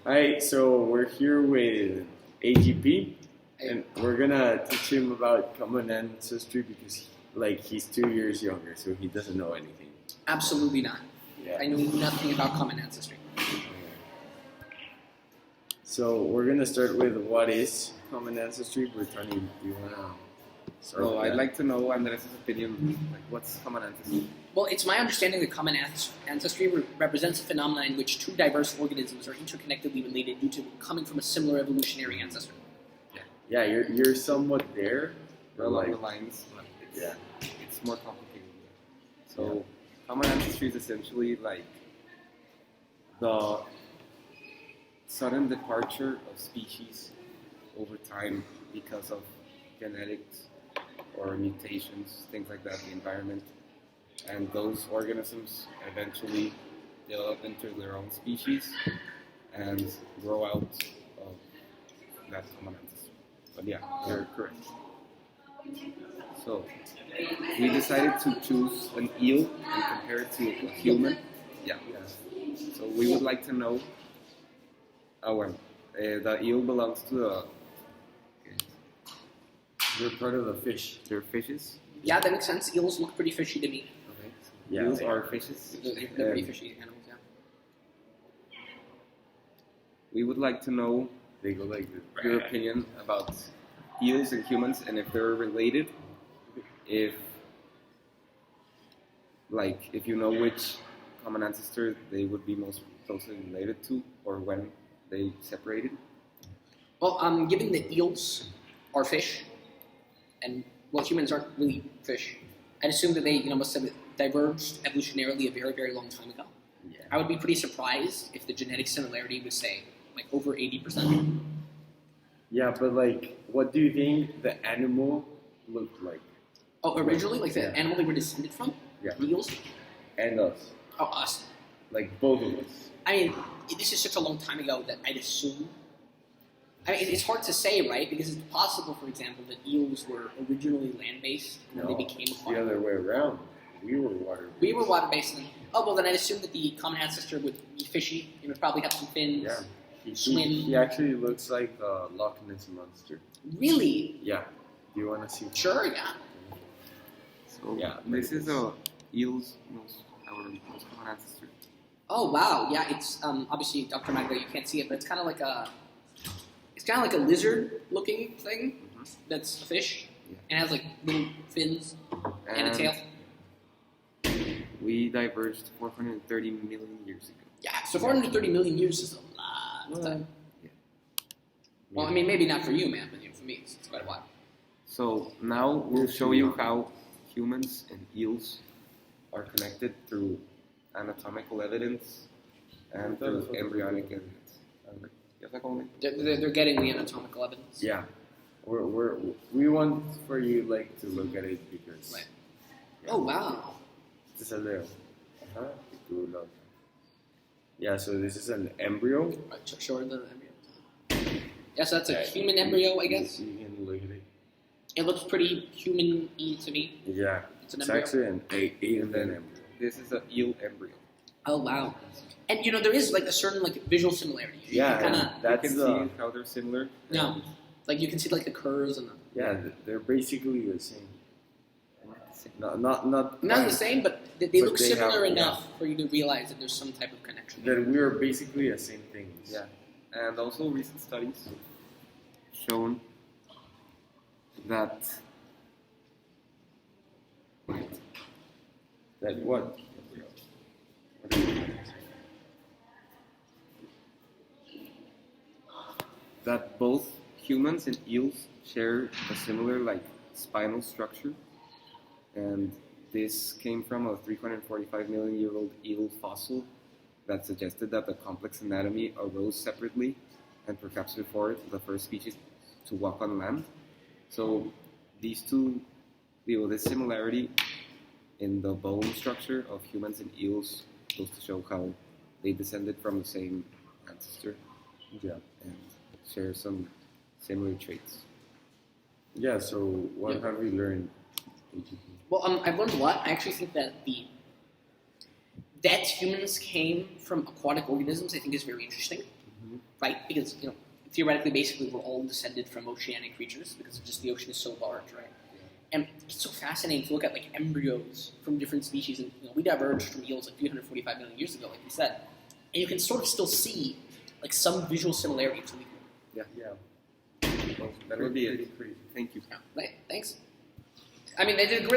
Hi, so we're here with AGP, and we're gonna teach him about common ancestry because, he's 2 years younger, so he doesn't know anything. Absolutely not. Yeah. I know nothing about common ancestry. So we're gonna start with what is common ancestry. Brittany, do you wanna start? So with I'd that? like to know Andres' opinion, what's common ancestry? Well, it's my understanding that common ancestry represents a phenomenon in which two diverse organisms are interconnectedly related due to coming from a similar evolutionary ancestor. Yeah, you're somewhat there. But Along the lines, but it's more complicated. So common ancestry is essentially like the sudden departure of species over time because of genetics or mutations, things like that, the environment. And those organisms eventually develop into their own species and grow out of that common ancestry. But yeah, you're correct. So we decided to choose an eel and compare it to a human. Yeah. So we would like to know. The eel belongs to the. You're part of the fish. They're fishes. Yeah, that makes sense. Eels look pretty fishy to me. Okay. Yeah, Eels they are fishes. They're pretty fishy animals, yeah. We would like to know They go like this. your opinion about eels and humans and if they're related. If you know which common ancestor they would be most closely related to, or when they separated. Well, given that eels are fish, and humans aren't really fish, I'd assume that they must have diverged evolutionarily a very, very long time ago. Yeah. I would be pretty surprised if the genetic similarity was, say, over 80%. Yeah, but what do you think the animal looked like? Oh, originally, the Yeah. animal they were descended from? Yeah. The eels? And us. Oh, us. Both of us. I mean, this is such a long time ago that I'd assume. I mean, it's hard to say, right? Because it's possible, for example, that eels were originally land-based and then they became the aquatic. other way around. We were water-based. We were water-based, and then I'd assume that the common ancestor would be fishy. It would probably have some fins. Yeah. Swim. He actually looks like the Loch Ness monster. Really? Yeah. Do you want to see? Sure, yeah. So Yeah, this is our most common ancestor. Oh wow, yeah. It's obviously Dr. Magda, you can't see it, but it's kind of like a lizard-looking thing that's a fish, Yeah. and has little fins and a tail. We diverged 430 million years ago. Yeah, so 430 million years is a lot of time. Yeah. Well, I mean, maybe not for you, man, but for me, it's quite a while. So now we'll show you how humans and eels are connected through anatomical evidence and through embryonic evidence. They're getting the anatomical evidence. Yeah. We want for you to look at it because. Right. Oh wow. This is a little. Yeah. So this is an embryo. Right, show her the embryo. Yeah, so that's a human embryo, I guess. You can look at it. It looks pretty human-y to me. Yeah. It's an embryo. Actually an alien embryo. This is an eel embryo. Oh wow. And there is a certain visual similarity. You Yeah, can and You that's can see how they're similar. yeah, you can see the curves and yeah, they're basically the same. Not not quite. the same, but they But look they similar have- enough for you to realize that there's some type of connection. That we are basically the same things. Yeah. And also recent studies shown that That what? that both humans and eels share a similar spinal structure, and this came from a 345 million year old eel fossil that suggested that the complex anatomy arose separately and perhaps before the first species to walk on land. So these two, this similarity in the bone structure of humans and eels goes to show how they descended from the same ancestor. Yeah. And share some similar traits. Yeah. So what have we learned? Well, I've learned a lot. I actually think that that humans came from aquatic organisms, I think, is very interesting. right? Because theoretically, basically, we're all descended from oceanic creatures because just the ocean is so large, right? And it's so fascinating to look at like embryos from different species, and we diverged from eels like 345 million years ago, like you said, and you can sort of still see like some visual similarity to the Yeah. Yeah. Well, that would be it. Thank you. Yeah, thanks. I mean, they did a great